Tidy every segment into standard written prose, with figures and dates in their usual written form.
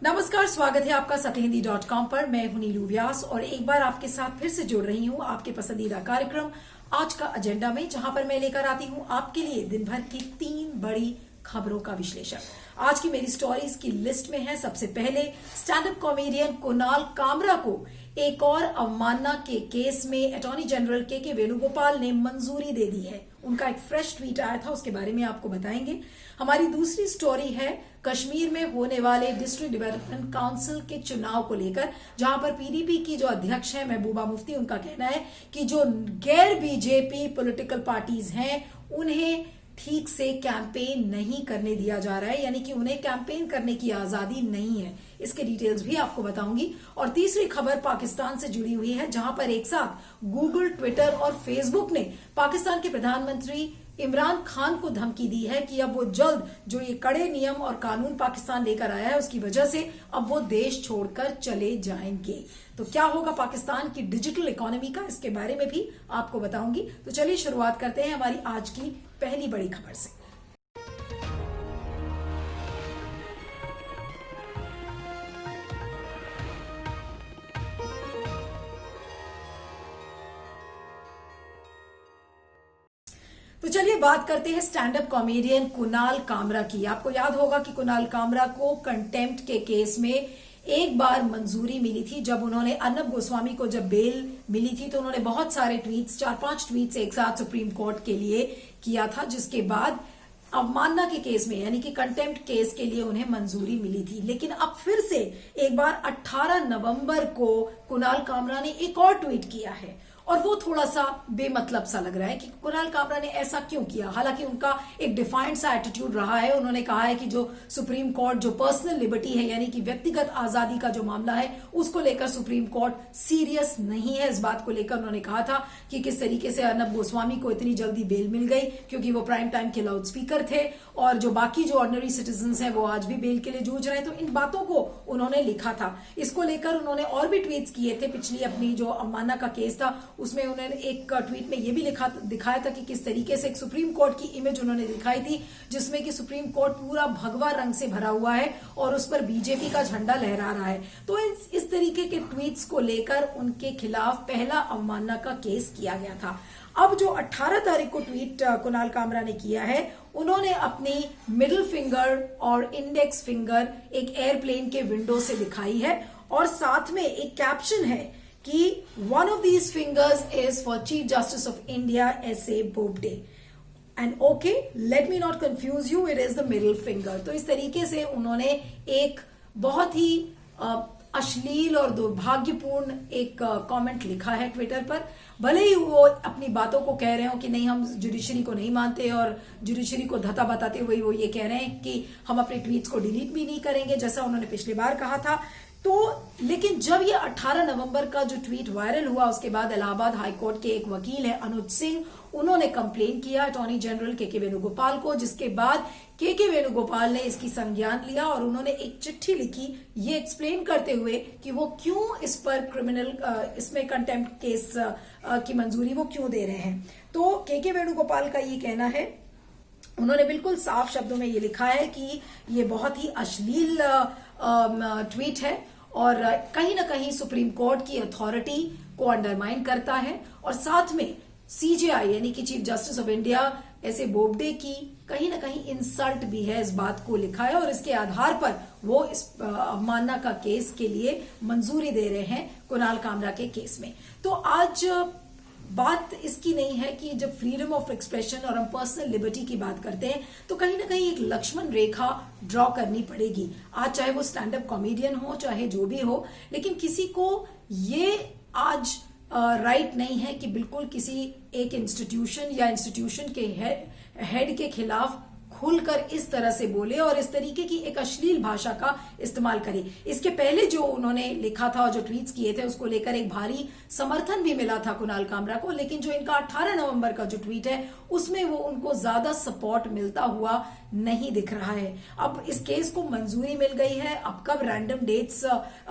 नमस्कार, स्वागत है आपका सत्यहिंदी.com पर। मैं हूं नीलू व्यास और एक बार आपके साथ फिर से जुड़ रही हूं आपके पसंदीदा कार्यक्रम आज का एजेंडा में, जहां पर मैं लेकर आती हूं आपके लिए दिन भर की 3 बड़ी खबरों का विश्लेषण। आज की मेरी स्टोरीज की लिस्ट में है सबसे पहले stand up comedian Kunal Kamra को एक और अवमानना के केस में अटॉर्नी जनरल के वेणुगोपाल ने मंजूरी दे दी है। उनका एक फ्रेश ट्वीट आया था, उसके बारे में आपको बताएंगे। हमारी दूसरी स्टोरी है कश्मीर में होने वाले डिस्ट्रिक्ट डेवलपमेंट काउंसिल के चुनाव को लेकर, जहां पर पीडीपी की जो अध्यक्ष है महबूबा मुफ्ती, उनका कहना है कि जो गैर बीजेपी पॉलिटिकल पार्टीज हैं उन्हें ठीक से कैंपेन नहीं करने दिया जा रहा है, यानी कि उन्हें कैंपेन करने की आजादी नहीं है। इसके डिटेल्स भी आपको बताऊंगी। और तीसरी खबर पाकिस्तान से जुड़ी हुई है, जहां पर एक साथ गूगल, ट्विटर और फेसबुक ने पाकिस्तान के प्रधानमंत्री इमरान खान को धमकी दी है कि अब वो जल्द जो ये कड़े नियम और कानून पाकिस्तान लेकर आया है उसकी वजह से अब वो देश छोड़कर चले जाएंगे। तो क्या होगा पाकिस्तान की डिजिटल इकोनॉमी का, इसके बारे में भी आपको बताऊंगी। तो चलिए शुरुआत करते हैं हमारी आज की पहली बड़ी खबर से। तो चलिए बात करते हैं stand up comedian Kunal Kamra की। आपको याद होगा कि कुणाल कामरा को कंटेम्प्ट के केस में एक बार मंजूरी मिली थी। जब उन्होंने अर्नब गोस्वामी को जब बेल मिली थी तो उन्होंने बहुत सारे ट्वीट्स, 4-5 ट्वीट्स एक साथ सुप्रीम कोर्ट के लिए किया था, जिसके बाद अवमानना के केस में यानी कि कंटेम्प्ट केस के लिए उन्हें मंजूरी मिली थी। लेकिन अब फिर से एक बार 18 नवंबर को कुणाल कामरा ने एक और ट्वीट किया है और वो थोड़ा सा बेमतलब सा लग रहा है कि कुणाल कामरा ने ऐसा क्यों किया। हालांकि उनका एक डिफाइंड सा एटीट्यूड रहा है। उन्होंने कहा है कि जो सुप्रीम कोर्ट जो पर्सनल लिबर्टी है यानी कि व्यक्तिगत आजादी का जो मामला है उसको लेकर सुप्रीम कोर्ट सीरियस नहीं है। इस बात को लेकर उन्होंने कहा था कि किस तरीके से अर्नब गोस्वामी को इतनी जल्दी बेल मिल गई क्योंकि वो प्राइम टाइम के लाउड स्पीकर थे और जो बाकी जो ऑर्डिनरी सिटीजन हैं वो आज भी बेल के लिए जूझ रहे हैं। तो इन बातों को उन्होंने लिखा था। इसको लेकर उन्होंने और भी ट्वीट्स किए थे। पिछली अपनी जो अवमानना का केस था उसमें उन्होंने एक ट्वीट में ये भी दिखाया था कि किस तरीके से एक सुप्रीम कोर्ट की इमेज उन्होंने दिखाई थी जिसमें कि सुप्रीम कोर्ट पूरा भगवा रंग से भरा हुआ है और उस पर बीजेपी का झंडा लहरा रहा है। तो इस तरीके के ट्वीट्स को लेकर उनके खिलाफ पहला अवमानना का केस किया गया था। अब जो 18 तारीख को ट्वीट कुणाल कामरा ने किया है, उन्होंने अपनी मिडिल फिंगर और इंडेक्स फिंगर एक एयरप्लेन के विंडो से दिखाई है और साथ में एक कैप्शन है कि one of these fingers is for Chief Justice of India S.A. Bobde and okay, let me not confuse you, it is the middle finger। तो इस तरीके से उन्होंने एक बहुत ही अश्लील और दुर्भाग्यपूर्ण एक कमेंट लिखा है ट्विटर पर। भले ही वो अपनी बातों को कह रहे हो कि नहीं हम जुडिशरी को नहीं मानते और जुडिशरी को धता बताते हुए वो ये कह रहे हैं कि हम अपने ट्वीट्स को डिलीट भी नहीं करेंगे जैसा उन्होंने पिछली बार कहा था। तो लेकिन जब ये 18 नवंबर का जो ट्वीट वायरल हुआ उसके बाद इलाहाबाद हाईकोर्ट के एक वकील है अनुज सिंह, उन्होंने कंप्लेन किया अटॉर्नी जनरल के वेणुगोपाल को, जिसके बाद के वेणुगोपाल ने इसकी संज्ञान लिया और उन्होंने एक चिट्ठी लिखी ये एक्सप्लेन करते हुए कि वो क्यों इस पर क्रिमिनल इसमें कंटेम्प्ट केस की मंजूरी वो क्यों दे रहे हैं। तो के वेणुगोपाल का ये कहना है, उन्होंने बिल्कुल साफ शब्दों में ये लिखा है कि ये बहुत ही अश्लील ट्वीट है और कहीं ना कहीं सुप्रीम कोर्ट की अथॉरिटी को अंडरमाइन करता है और साथ में सीजेआई यानी कि चीफ जस्टिस ऑफ इंडिया ऐसे बोबडे की कहीं ना कहीं इंसल्ट भी है। इस बात को लिखा है और इसके आधार पर वो इस अवमानना का केस के लिए मंजूरी दे रहे हैं कुणाल कामरा के केस में। तो आज बात इसकी नहीं है कि जब फ्रीडम ऑफ एक्सप्रेशन और हम पर्सनल लिबर्टी की बात करते हैं तो कहीं ना कहीं एक लक्ष्मण रेखा ड्रॉ करनी पड़ेगी। आज चाहे वो स्टैंड अप कॉमेडियन हो चाहे जो भी हो, लेकिन किसी को ये आज राइट नहीं है कि बिल्कुल किसी एक इंस्टीट्यूशन या इंस्टीट्यूशन के हेड के खिलाफ खुलकर इस तरह से बोले और इस तरीके की एक अश्लील भाषा का इस्तेमाल करे। इसके पहले जो उन्होंने लिखा था और जो ट्वीट्स किए थे उसको लेकर एक भारी समर्थन भी मिला था कुणाल कामरा को, लेकिन जो इनका 18 नवंबर का जो ट्वीट है उसमें वो उनको ज्यादा सपोर्ट मिलता हुआ नहीं दिख रहा है। अब इस केस को मंजूरी मिल गई है। अब कब रैंडम डेट्स,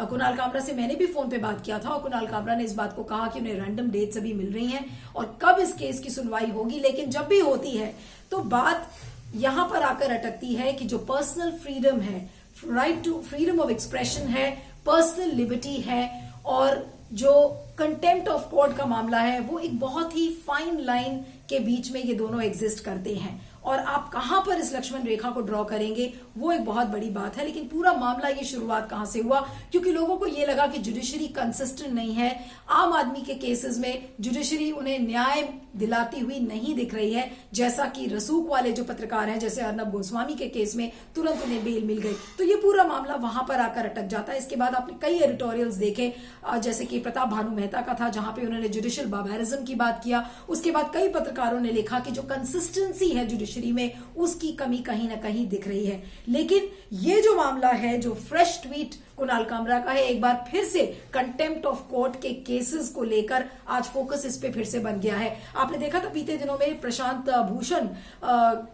कुणाल कामरा से मैंने भी फोन पे बात किया था और कुणाल कामरा ने इस बात को कहा कि उन्हें रैंडम डेट्स अभी मिल रही हैं और कब इस केस की सुनवाई होगी, लेकिन जब भी होती है तो बात यहां पर आकर अटकती है कि जो पर्सनल फ्रीडम है, right to freedom of expression है, पर्सनल लिबर्टी है, और जो कंटेम्प्ट ऑफ कोर्ट का मामला है वो एक बहुत ही फाइन लाइन के बीच में ये दोनों एग्जिस्ट करते हैं। और आप कहां पर इस लक्ष्मण रेखा को ड्रॉ करेंगे वो एक बहुत बड़ी बात है। लेकिन पूरा मामला ये शुरुआत कहां से हुआ, क्योंकि लोगों को ये लगा कि जुडिशरी कंसिस्टेंट नहीं है, आम आदमी के केसेस में जुडिशरी उन्हें न्याय दिलाती हुई नहीं दिख रही है, जैसा कि रसूख वाले जो पत्रकार हैं जैसे अर्नब गोस्वामी के केस में तुरंत उन्हें बेल मिल गई। तो ये पूरा मामला वहां पर आकर अटक जाता है। इसके बाद आपने कई एडिटोरियल्स देखे, जैसे कि प्रताप भानु मेहता का था जहां पे उन्होंने जुडिशियल बार्बरिज्म की बात किया। उसके बाद कई पत्रकारों ने लिखा कि जो कंसिस्टेंसी है जुडिशरी में उसकी कमी कहीं ना कहीं दिख रही है। लेकिन ये जो मामला है, जो फ्रेश ट्वीट कुणाल कामरा का है, एक बार फिर से कंटेम्प्ट ऑफ कोर्ट के केसेस को लेकर आज फोकस इस पे फिर से बन गया है। आपने देखा था बीते दिनों में प्रशांत भूषण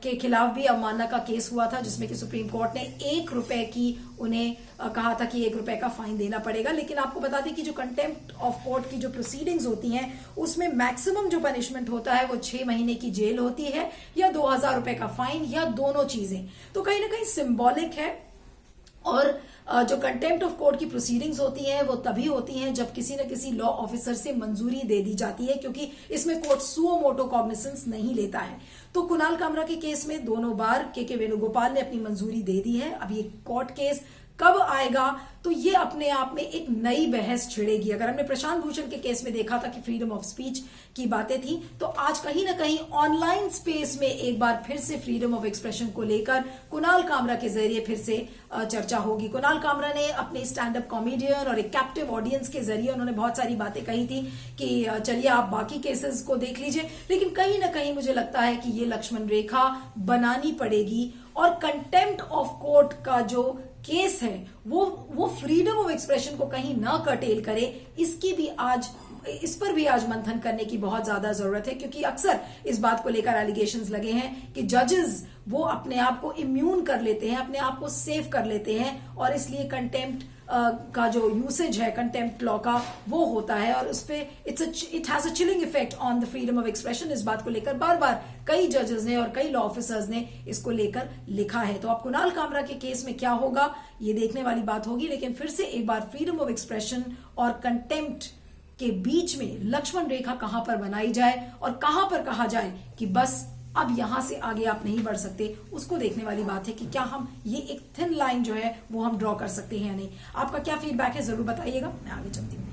के खिलाफ भी अवमानना का केस हुआ था, जिसमें कि सुप्रीम कोर्ट ने ₹1 की उन्हें कहा था कि ₹1 का फाइन देना पड़ेगा। लेकिन आपको बता दें कि जो कंटेम्प्ट ऑफ कोर्ट की जो प्रोसीडिंग्स होती हैं उसमें मैक्सिमम जो पनिशमेंट होता है वो 6 महीने की जेल होती है या ₹2000 का फाइन, या दोनों चीजें। तो कहीं ना कहीं सिंबॉलिक है। और जो कंटेम्प्ट ऑफ कोर्ट की प्रोसीडिंग्स होती हैं वो तभी होती हैं जब किसी न किसी लॉ ऑफिसर से मंजूरी दे दी जाती है, क्योंकि इसमें कोर्ट सुओ मोटो कॉग्निसेंस नहीं लेता है। तो कुणाल कामरा के केस में दोनों बार के वेणुगोपाल ने अपनी मंजूरी दे दी है। अब ये कोर्ट केस कब आएगा तो ये अपने आप में एक नई बहस छिड़ेगी। अगर हमने प्रशांत भूषण के केस में देखा था कि फ्रीडम ऑफ स्पीच की बातें थी, तो आज कहीं ना कहीं ऑनलाइन स्पेस में एक बार फिर से फ्रीडम ऑफ एक्सप्रेशन को लेकर कुणाल कामरा के जरिए फिर से चर्चा होगी। कुणाल कामरा ने अपने स्टैंड अप कॉमेडियन और एक कैप्टिव ऑडियंस के जरिए उन्होंने बहुत सारी बातें कही थी कि चलिए आप बाकी केसेस को देख लीजिए, लेकिन कहीं ना कहीं मुझे लगता है कि ये लक्ष्मण रेखा बनानी पड़ेगी। और कंटेम्प्ट ऑफ कोर्ट का जो केस है वो फ्रीडम ऑफ एक्सप्रेशन को कहीं ना कर्टेल करे, इस पर भी आज मंथन करने की बहुत ज्यादा जरूरत है। क्योंकि अक्सर इस बात को लेकर एलिगेशंस लगे हैं कि जजेस वो अपने आप को इम्यून कर लेते हैं, अपने आप को सेव कर लेते हैं, और इसलिए कंटेम्प्ट का जो यूसेज है कंटेम्प्ट लॉ का वो होता है, और उस पे it has a chilling effect on the freedom of expression. इस बात को लेकर बार बार कई जजेस ने और कई लॉ ऑफिसर्स ने इसको लेकर लिखा है। तो अब कुणाल कामरा के केस में क्या होगा ये देखने वाली बात होगी। लेकिन फिर से एक बार फ्रीडम ऑफ एक्सप्रेशन और कंटेम्प्ट के बीच में लक्ष्मण रेखा कहां पर बनाई जाए और कहां पर कहा जाए कि बस अब यहां से आगे आप नहीं बढ़ सकते, उसको देखने वाली बात है कि क्या हम ये एक थिन लाइन जो है वो हम ड्रॉ कर सकते हैं या नहीं। आपका क्या फीडबैक है जरूर बताइएगा। मैं आगे चलती हूँ।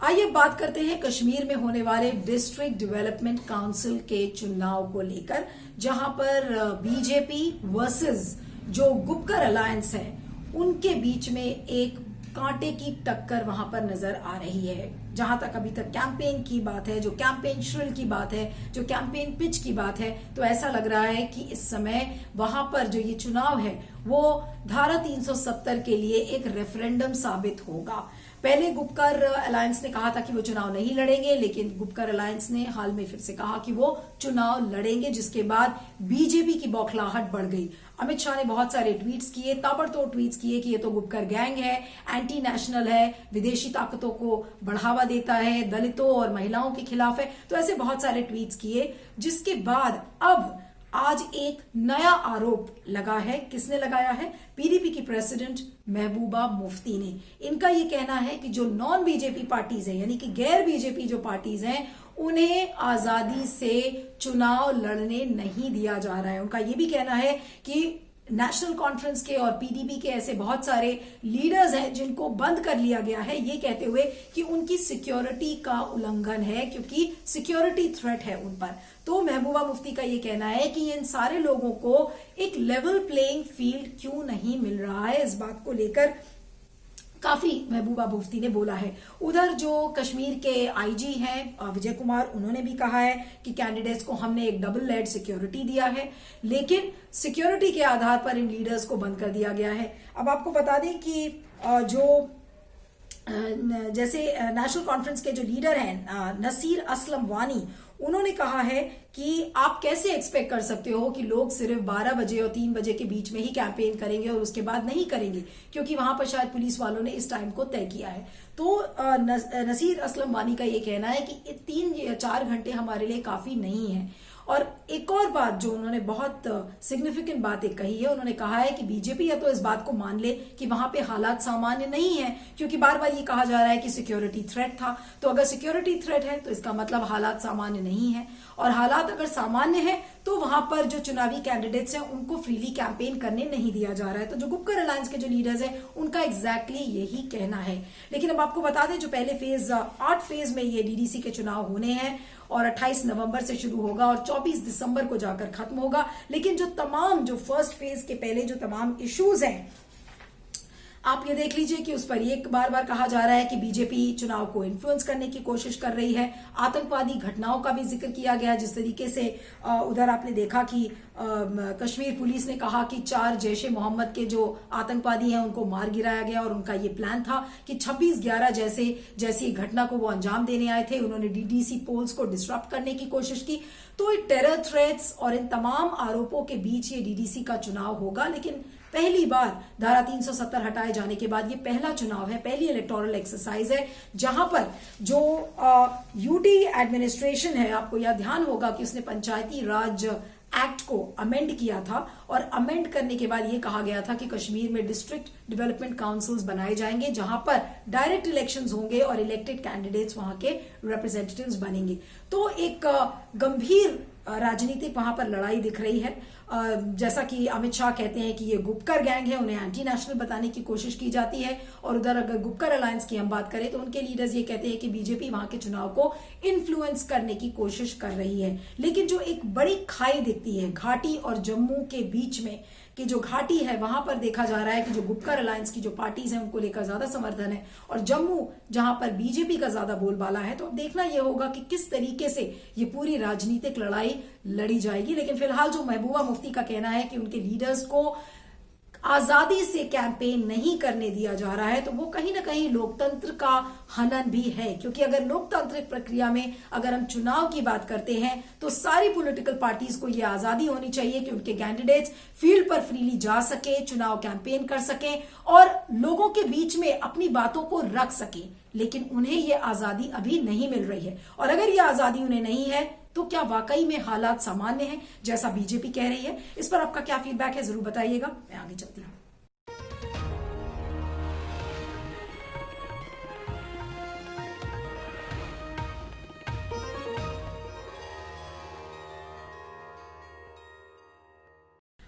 आइए बात करते हैं कश्मीर में होने वाले डिस्ट्रिक्ट डेवलपमेंट काउंसिल के चुनाव को लेकर, जहां पर बीजेपी वर्सेस जो गुपकर अलायंस है उनके बीच में एक कांटे की टक्कर वहां पर नजर आ रही है। जहां तक अभी तक कैंपेन की बात है, जो कैंपेन श्रिल की बात है, जो कैंपेन पिच की बात है, तो ऐसा लग रहा है कि इस समय वहां पर जो ये चुनाव है वो धारा 370 के लिए एक रेफरेंडम साबित होगा। पहले गुपकर अलायंस ने कहा था कि वो चुनाव नहीं लड़ेंगे, लेकिन गुपकर अलायंस ने हाल में फिर से कहा कि वो चुनाव लड़ेंगे, जिसके बाद बीजेपी की बौखलाहट बढ़ गई। अमित शाह ने बहुत सारे ट्वीट्स किए, ताबड़तोड़ ट्वीट्स किए कि ये तो गुपकर गैंग है, एंटी नेशनल है, विदेशी ताकतों को बढ़ावा देता है, दलितों और महिलाओं के खिलाफ है। तो ऐसे बहुत सारे ट्वीट्स किए, जिसके बाद अब आज एक नया आरोप लगा है। किसने लगाया है? पीडीपी की प्रेसिडेंट महबूबा मुफ्ती ने। इनका ये कहना है कि जो नॉन बीजेपी पार्टीज हैं, यानी कि गैर बीजेपी जो पार्टीज हैं, उन्हें आजादी से चुनाव लड़ने नहीं दिया जा रहा है। उनका ये भी कहना है कि नेशनल कॉन्फ्रेंस के और पीडीपी के ऐसे बहुत सारे लीडर्स हैं जिनको बंद कर लिया गया है, ये कहते हुए कि उनकी सिक्योरिटी का उल्लंघन है, क्योंकि सिक्योरिटी थ्रेट है उन पर। तो महबूबा मुफ्ती का ये कहना है कि इन सारे लोगों को एक लेवल प्लेइंग फील्ड क्यों नहीं मिल रहा है, इस बात को लेकर काफी महबूबा मुफ्ती ने बोला है। उधर जो कश्मीर के आईजी हैं विजय कुमार, उन्होंने भी कहा है कि कैंडिडेट्स को हमने एक डबल लेड सिक्योरिटी दिया है, लेकिन सिक्योरिटी के आधार पर इन लीडर्स को बंद कर दिया गया है। अब आपको बता दें कि जो जैसे नेशनल कॉन्फ्रेंस के जो लीडर हैं नसीर असलम वानी, उन्होंने कहा है कि आप कैसे एक्सपेक्ट कर सकते हो कि लोग सिर्फ 12 बजे और 3 बजे के बीच में ही कैंपेन करेंगे और उसके बाद नहीं करेंगे, क्योंकि वहां पर शायद पुलिस वालों ने इस टाइम को तय किया है। तो नसीर असलम वानी का ये कहना है कि 3 या 4 घंटे हमारे लिए काफी नहीं है। और एक और बात जो उन्होंने बहुत सिग्निफिकेंट बात एक कही है, उन्होंने कहा है कि बीजेपी या तो इस बात को मान ले कि वहां पे हालात सामान्य नहीं है, क्योंकि बार बार ये कहा जा रहा है कि सिक्योरिटी थ्रेट था। तो अगर सिक्योरिटी थ्रेट है तो इसका मतलब हालात सामान्य नहीं है, और हालात अगर सामान्य है तो वहां पर जो चुनावी कैंडिडेट्स हैं उनको फ्रीली कैंपेन करने नहीं दिया जा रहा है। तो जो गुपकर अलायंस के जो लीडर्स हैं उनका एग्जैक्टली यही कहना है। लेकिन अब आपको बता दें, जो पहले फेज 8 फेज में ये डीडीसी के चुनाव होने हैं और 28 नवंबर से शुरू होगा और 24 दिसंबर को जाकर खत्म होगा। लेकिन जो फर्स्ट फेज के पहले जो तमाम इश्यूज हैं, आप ये देख लीजिए कि उस पर ये बार बार कहा जा रहा है कि बीजेपी चुनाव को इन्फ्लुएंस करने की कोशिश कर रही है। आतंकवादी घटनाओं का भी जिक्र किया गया, जिस तरीके से उधर आपने देखा कि कश्मीर पुलिस ने कहा कि 4 जैश-ए मोहम्मद के जो आतंकवादी हैं उनको मार गिराया गया, और उनका ये प्लान था कि 26/11 जैसी घटना को वो अंजाम देने आए थे। उन्होंने डीडीसी पोल्स को डिस्टर्ब करने की कोशिश की। तो टेरर थ्रेट्स और इन तमाम आरोपों के बीच ये डीडीसी का चुनाव होगा। लेकिन पहली बार धारा 370 हटाए जाने के बाद ये पहला चुनाव है, पहली इलेक्टोरल एक्सरसाइज है, जहां पर जो यूटी एडमिनिस्ट्रेशन है, आपको यह ध्यान होगा कि उसने पंचायती राज एक्ट को अमेंड किया था, और अमेंड करने के बाद ये कहा गया था कि कश्मीर में डिस्ट्रिक्ट डेवलपमेंट काउंसिल्स बनाए जाएंगे, जहां पर डायरेक्ट इलेक्शंस होंगे और इलेक्टेड कैंडिडेट्स वहां के रिप्रेजेंटेटिव्स बनेंगे। तो एक गंभीर राजनीतिक वहां पर लड़ाई दिख रही है। जैसा कि अमित शाह कहते हैं कि ये गुपकर गैंग है, उन्हें एंटी नेशनल बताने की कोशिश की जाती है। और उधर अगर गुपकर अलायंस की हम बात करें तो उनके लीडर्स ये कहते हैं कि बीजेपी वहां के चुनाव को इन्फ्लुएंस करने की कोशिश कर रही है। लेकिन जो एक बड़ी खाई दिखती है घाटी और जम्मू के बीच में, कि जो घाटी है वहां पर देखा जा रहा है कि जो गुपकर अलायंस की जो पार्टीज हैं उनको लेकर ज्यादा समर्थन है, और जम्मू जहां पर बीजेपी का ज्यादा बोलबाला है। तो अब देखना यह होगा कि किस तरीके से ये पूरी राजनीतिक लड़ाई लड़ी जाएगी। लेकिन फिलहाल जो महबूबा मुफ्ती का कहना है कि उनके लीडर्स को आजादी से कैंपेन नहीं करने दिया जा रहा है, तो वो कहीं ना कहीं लोकतंत्र का हनन भी है। क्योंकि अगर लोकतांत्रिक प्रक्रिया में अगर हम चुनाव की बात करते हैं तो सारी पॉलिटिकल पार्टीज को ये आजादी होनी चाहिए कि उनके कैंडिडेट्स फील्ड पर फ्रीली जा सके, चुनाव कैंपेन कर सकें और लोगों के बीच में अपनी बातों को रख सकें। लेकिन उन्हें ये आजादी अभी नहीं मिल रही है, और अगर ये आजादी उन्हें नहीं है तो क्या वाकई में हालात सामान्य हैं जैसा बीजेपी कह रही है? इस पर आपका क्या फीडबैक है, जरूर बताइएगा। मैं आगे चलती हूं।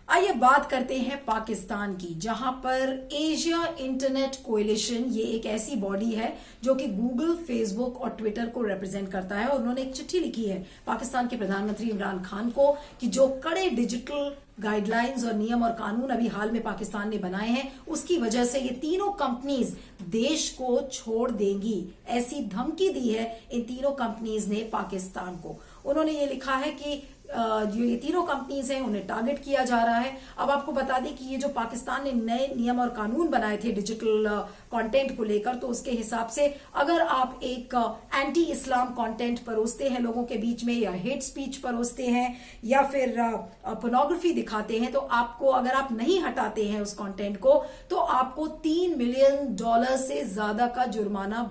आइए बात करते हैं पाकिस्तान की, जहां पर एशिया इंटरनेट कोएलिशन, ये एक ऐसी बॉडी है जो कि गूगल, फेसबुक और ट्विटर को रिप्रेजेंट करता है। और उन्होंने एक चिट्ठी लिखी है पाकिस्तान के प्रधानमंत्री इमरान खान को कि जो कड़े डिजिटल गाइडलाइंस और नियम और कानून अभी हाल में पाकिस्तान ने बनाए हैं, उसकी वजह से ये तीनों कंपनीज देश को छोड़ देंगी। ऐसी धमकी दी है इन तीनों कंपनीज ने पाकिस्तान को। उन्होंने ये लिखा है कि जो ये तीनों कंपनीज हैं उन्हें टारगेट किया जा रहा है। अब आपको बता दें कि ये जो पाकिस्तान ने नए नियम और कानून बनाए थे डिजिटल कंटेंट को लेकर, तो उसके हिसाब से अगर आप एक एंटी इस्लाम कंटेंट परोसते हैं लोगों के बीच में, या हेट स्पीच परोसते हैं, या फिर पोर्नोग्राफी दिखाते हैं, तो आपको, अगर आप नहीं हटाते हैं उस कंटेंट को, तो आपको $3 मिलियन से ज्यादा का जुर्माना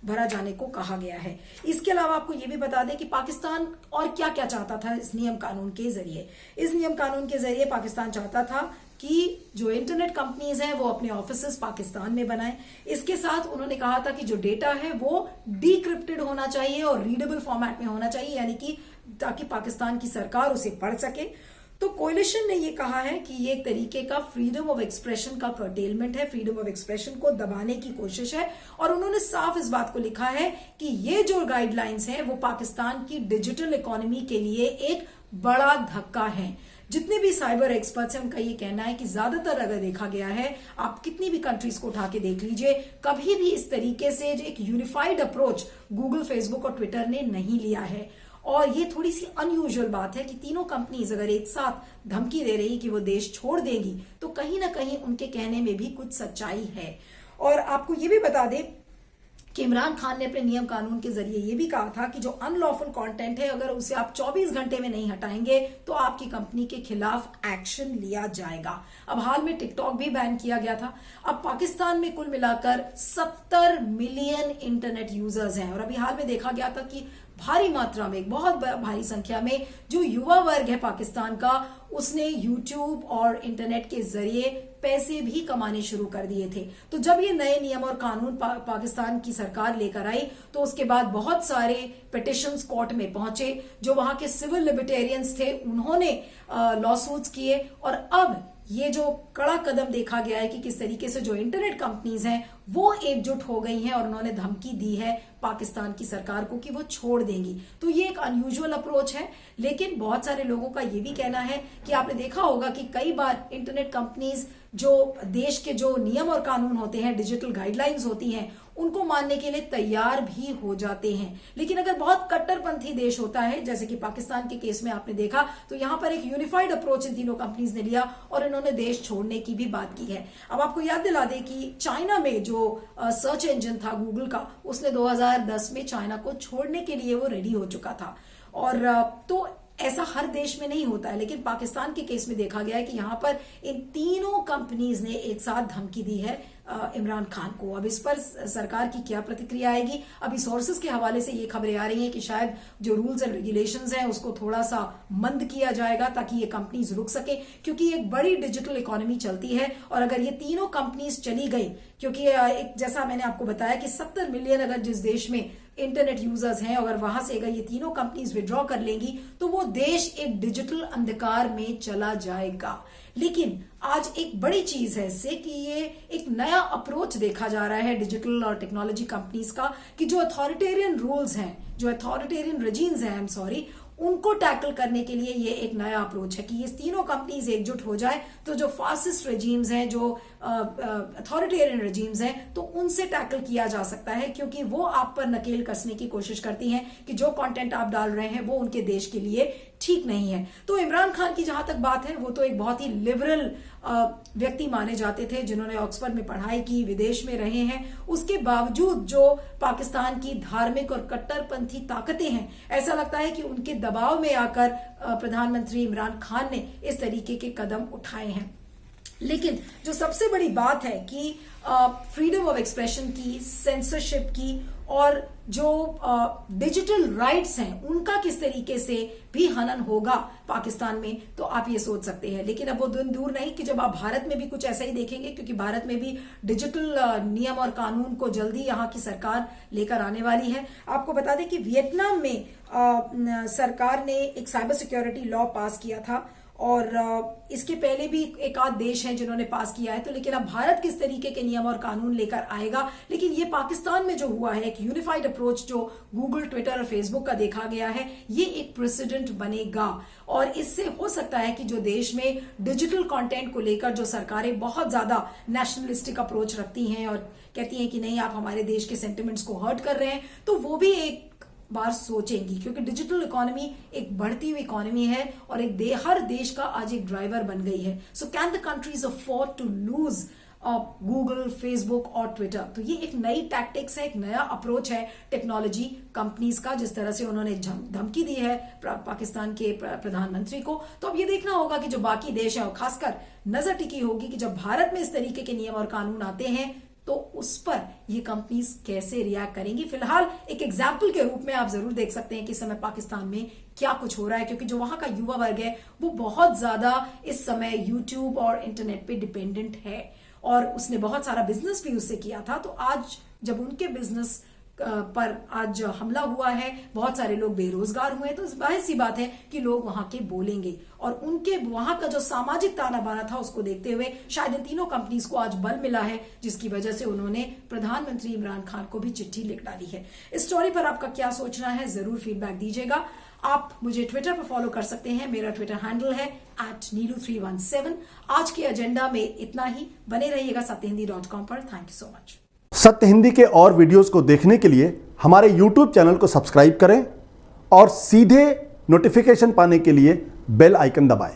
भरा जाने को कहा गया है। इसके अलावा आपको यह भी बता दें कि पाकिस्तान और क्या क्या चाहता था इस नियम कानून के जरिए। इस नियम कानून के जरिए पाकिस्तान चाहता था कि जो इंटरनेट कंपनीज हैं वो अपने ऑफिसेस पाकिस्तान में बनाएं। इसके साथ उन्होंने कहा था कि जो डेटा है वो डिक्रिप्टेड होना चाहिए और रीडेबल फॉर्मेट में होना चाहिए, यानी कि ताकि पाकिस्तान की सरकार उसे पढ़ सके। तो कोलिशन ने ये कहा है कि ये एक तरीके का फ्रीडम ऑफ एक्सप्रेशन का कर्टेलमेंट है, फ्रीडम ऑफ एक्सप्रेशन को दबाने की कोशिश है। और उन्होंने साफ इस बात को लिखा है कि ये जो गाइडलाइंस हैं वो पाकिस्तान की डिजिटल इकोनॉमी के लिए एक बड़ा धक्का है। जितने भी साइबर एक्सपर्ट्स हैं उनका ये कहना है कि ज्यादातर अगर देखा गया है, आप कितनी भी कंट्रीज को उठा के देख लीजिए, कभी भी इस तरीके से एक यूनिफाइड अप्रोच गूगल, फेसबुक और ट्विटर ने नहीं लिया है। और ये थोड़ी सी अनयूजुअल बात है कि तीनों कंपनीज अगर एक साथ धमकी दे रही कि वो देश छोड़ देगी, तो कहीं ना कहीं उनके कहने में भी कुछ सच्चाई है। और आपको ये भी बता दें कि इमरान खान ने अपने नियम कानून के जरिए ये भी कहा था कि जो अनलॉफुल कंटेंट है अगर उसे आप 24 घंटे में नहीं हटाएंगे तो आपकी कंपनी के खिलाफ एक्शन लिया जाएगा। अब हाल में टिकटॉक भी बैन किया गया था। अब पाकिस्तान में कुल मिलाकर 70 मिलियन इंटरनेट यूजर्स हैं और अभी हाल में देखा गया था कि भारी मात्रा में, बहुत भारी संख्या में जो युवा वर्ग है पाकिस्तान का, उसने यूट्यूब और इंटरनेट के जरिए पैसे भी कमाने शुरू कर दिए थे। तो जब ये नए नियम और कानून पाकिस्तान की सरकार लेकर आई तो उसके बाद बहुत सारे पिटिशंस कोर्ट में पहुंचे। जो वहां के सिविल लिबर्टेरियंस थे उन्होंने लॉसूट्स किए और अब ये जो कड़ा कदम देखा गया है कि किस तरीके से जो इंटरनेट कंपनीज हैं वो एकजुट हो गई हैं और उन्होंने धमकी दी है पाकिस्तान की सरकार को कि वो छोड़ देंगी। तो ये एक अनयूजुअल अप्रोच है, लेकिन बहुत सारे लोगों का ये भी कहना है कि आपने देखा होगा कि कई बार इंटरनेट कंपनीज जो देश के जो नियम और कानून होते हैं, डिजिटल गाइडलाइंस होती हैं, उनको मानने के लिए तैयार भी हो जाते हैं। लेकिन अगर बहुत कट्टरपंथी देश होता है, जैसे कि पाकिस्तान के केस में आपने देखा, तो यहां पर एक यूनिफाइड अप्रोच इन तीनों कंपनीज ने लिया और इन्होंने देश छोड़ने की भी बात की है। अब आपको याद दिला दें कि चाइना में जो सर्च इंजन था गूगल का, उसने 2010 में चाइना को छोड़ने के लिए वो रेडी हो चुका था। और तो ऐसा हर देश में नहीं होता है, लेकिन पाकिस्तान के केस में देखा गया है कि यहां पर इन तीनों कंपनीज ने एक साथ धमकी दी है इमरान खान को। अब इस पर सरकार की क्या प्रतिक्रिया आएगी? अभी सोर्सेज के हवाले से ये खबरें आ रही हैं कि शायद जो रूल्स एंड रेगुलेशंस हैं उसको थोड़ा सा मंद किया जाएगा ताकि ये कंपनीज रुक सके, क्योंकि एक बड़ी डिजिटल इकोनॉमी चलती है और अगर ये तीनों कंपनीज चली गई, क्योंकि एक जैसा मैंने आपको बताया कि 70 मिलियन अगर जिस देश में इंटरनेट यूजर्स हैं, अगर वहां से अगर ये तीनों कंपनीज विड्रॉ कर लेंगी तो वो देश एक डिजिटल अंधकार में चला जाएगा। लेकिन आज एक बड़ी चीज है इससे कि ये एक नया अप्रोच देखा जा रहा है डिजिटल और टेक्नोलॉजी कंपनीज का, कि जो अथॉरिटेरियन रूल्स हैं, जो अथॉरिटेरियन रेजीम्स हैं, उनको टैकल करने के लिए ये एक नया अप्रोच है कि ये तीनों कंपनीज एकजुट हो जाए तो जो फासिस्ट रेजीम्स हैं, जो अथॉरिटेरियन रेजीम्स हैं, तो उनसे टैकल किया जा सकता है, क्योंकि वो आप पर नकेल कसने की कोशिश करती हैं कि जो कंटेंट आप डाल रहे हैं वो उनके देश के लिए ठीक नहीं है। तो इमरान खान की जहां तक बात है, वो तो एक बहुत ही लिबरल व्यक्ति माने जाते थे, जिन्होंने ऑक्सफोर्ड में पढ़ाई की, विदेश में रहे हैं। उसके बावजूद जो पाकिस्तान की धार्मिक और कट्टरपंथी ताकतें हैं, ऐसा लगता है कि उनके दबाव में आकर प्रधानमंत्री इमरान खान ने इस तरीके के कदम उठाए हैं। लेकिन जो सबसे बड़ी बात है कि फ्रीडम ऑफ एक्सप्रेशन की, सेंसरशिप की और जो डिजिटल राइट्स हैं उनका किस तरीके से भी हनन होगा पाकिस्तान में, तो आप ये सोच सकते हैं। लेकिन अब वो दिन दूर नहीं कि जब आप भारत में भी कुछ ऐसा ही देखेंगे, क्योंकि भारत में भी डिजिटल नियम और कानून को जल्दी यहाँ की सरकार लेकर आने वाली है। आपको बता दें कि वियतनाम में सरकार ने एक साइबर सिक्योरिटी लॉ पास किया था और इसके पहले भी एक आध देश हैं जिन्होंने पास किया है। तो लेकिन अब भारत किस तरीके के नियम और कानून लेकर आएगा, लेकिन ये पाकिस्तान में जो हुआ है, एक यूनिफाइड अप्रोच जो गूगल, ट्विटर और फेसबुक का देखा गया है, ये एक प्रेसिडेंट बनेगा। और इससे हो सकता है कि जो देश में डिजिटल कंटेंट को लेकर जो सरकारें बहुत ज्यादा नेशनलिस्टिक अप्रोच रखती हैं और कहती हैं कि नहीं आप हमारे देश के सेंटिमेंट्स को हर्ट कर रहे हैं, तो वो भी एक बार सोचेंगी, क्योंकि डिजिटल इकोनॉमी एक बढ़ती हुई इकोनॉमी है और हर देश का आज एक ड्राइवर बन गई है। So can the countries afford to lose Google, Facebook और ट्विटर? तो ये एक नई टैक्टिक्स है, एक नया अप्रोच है टेक्नोलॉजी कंपनीज का, जिस तरह से उन्होंने धमकी दी है पाकिस्तान के प्रधानमंत्री को। तो अब ये देखना होगा कि जो बाकी देश है, और खासकर नजर टिकी होगी कि जब भारत में इस तरीके के नियम और कानून आते हैं तो उस पर ये कंपनीज कैसे रिएक्ट करेंगी। फिलहाल एक एग्जाम्पल के रूप में आप जरूर देख सकते हैं कि इस समय पाकिस्तान में क्या कुछ हो रहा है, क्योंकि जो वहां का युवा वर्ग है वो बहुत ज्यादा इस समय यूट्यूब और इंटरनेट पे डिपेंडेंट है और उसने बहुत सारा बिजनेस भी उससे किया था। तो आज जब उनके बिजनेस पर आज हमला हुआ है, बहुत सारे लोग बेरोजगार हुए, तो जाहिर सी बात है कि लोग वहां के बोलेंगे और उनके वहां का जो सामाजिक ताना बाना था उसको देखते हुए शायद इन तीनों कंपनीज को आज बल मिला है, जिसकी वजह से उन्होंने प्रधानमंत्री इमरान खान को भी चिट्ठी लिख डाली है। इस स्टोरी पर आपका क्या सोचना है, जरूर फीडबैक दीजिएगा। आप मुझे ट्विटर पर फॉलो कर सकते हैं, मेरा ट्विटर हैंडल है @neelu317। आज के एजेंडा में इतना ही, बने रहिएगा सत्यहिंदी.com पर। Thank you so much. सत्य हिंदी के और वीडियोस को देखने के लिए हमारे YouTube चैनल को सब्सक्राइब करें और सीधे नोटिफिकेशन पाने के लिए बेल आइकन दबाएं।